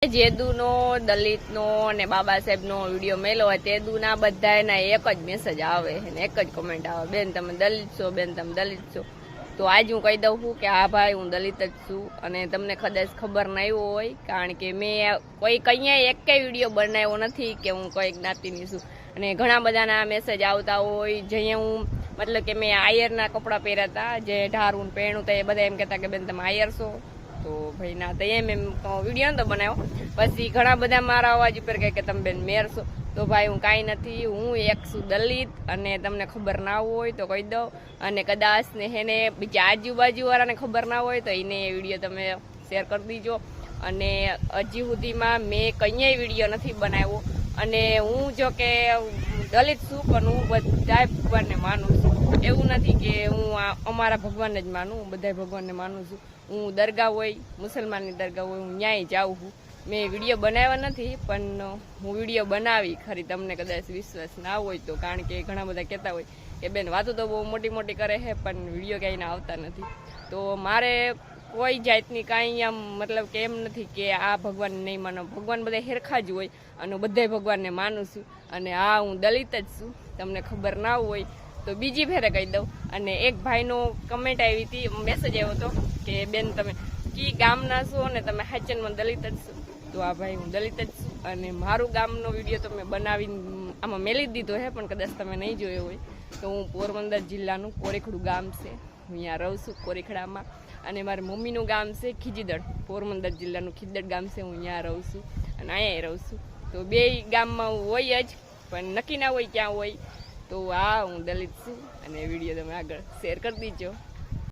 જેદુનો દલિતનો અને બાબા સાહેબનો વિડીયો મેલો હોય તેદુના બધાના એક જ મેસેજ આવે અને એક જ કમેન્ટ આવે, બેન તમે દલિત છો, બેન તમે દલિત છો. તો આજ હું કહી દઉં છું કે હા ભાઈ હું દલિત જ છું અને તમને કદાચ ખબર નહીં હોય, કારણ કે મેં કંઈ એકેય વિડીયો બનાવ્યો નથી કે હું કોઈ જ્ઞાતિની છું. અને ઘણા બધાના મેસેજ આવતા હોય જે હું મતલબ કે મેં આયરના કપડાં પહેર્યા હતા, જે ઢારું પહેણું તો એ બધા એમ કહેતા કે બેન તમે આયર છો. તો ભાઈ ના તો એમ વિડીયો નતો બનાવ્યો. પછી ઘણા બધા મારા અવાજ ઉપર કહે કે તમે બેન મેર છો. તો ભાઈ હું કાંઈ નથી, હું એક છું દલિત. અને તમને ખબર ના હોય તો કહી દઉં, અને કદાચ ને એને બીજા આજુબાજુવાળાને ખબર ના હોય તો એને એ વિડીયો તમે શેર કરી દીજો. અને હજી સુધીમાં મેં કંઈ વિડીયો નથી બનાવ્યો. અને હું જો કે દલિત છું પણ હું બધા ભગવાનને માનું છું. એવું નથી કે હું અમારા ભગવાનને જ માનું, હું બધા ભગવાનને માનું છું. હું દરગાહ હોય, મુસલમાનની દરગાહ હોય, હું ન્યાય જાઉં છું. મેં વિડીયો બનાવ્યા નથી પણ હું વિડીયો બનાવી ખરી, તમને કદાચ વિશ્વાસ ના હોય તો. કારણ કે ઘણા બધા કહેતા હોય કે બેન વાતો તો બહુ મોટી મોટી કરે છે પણ વિડીયો ક્યાંય આવતા નથી. તો મારે કોઈ જાતની કાંઈ આમ મતલબ કે એમ નથી કે આ ભગવાનને નહીં માનો, ભગવાન બધા હેરખા જ હોય અને બધા ભગવાનને માનું છું. અને હા હું દલિત જ છું, તમને ખબર ના હોય તો બીજી ફેરે કહી દઉં. અને એક ભાઈનો કમેન્ટ આવી હતી, મેસેજ આવ્યો હતો કે બેન તમે કી ગામના છો અને તમે હાચનમાં દલિત જ છો. તો આ ભાઈ હું દલિત જ છું અને મારું ગામનો વિડીયો તો મેં બનાવીને આમાં મેલી જ દીધો છે, પણ કદાચ તમે નહીં જોયો હોય તો હું પોરબંદર જિલ્લાનું કોરેખડું ગામ છે, હું અહીંયા રહું છું કોરેખડામાં. અને મારા મમ્મીનું ગામ છે ખીજીદડ, પોરબંદર જિલ્લાનું ખીજદડ ગામ છે, હું અહીંયા રહું છું અને અહીંયા રહું છું. તો બે ગામમાં હું હોય જ, પણ નક્કી ના હોય ક્યાં હોય. તો આ હું દલિત છું અને વિડીયો તમે આગળ શેર કરી દીજો.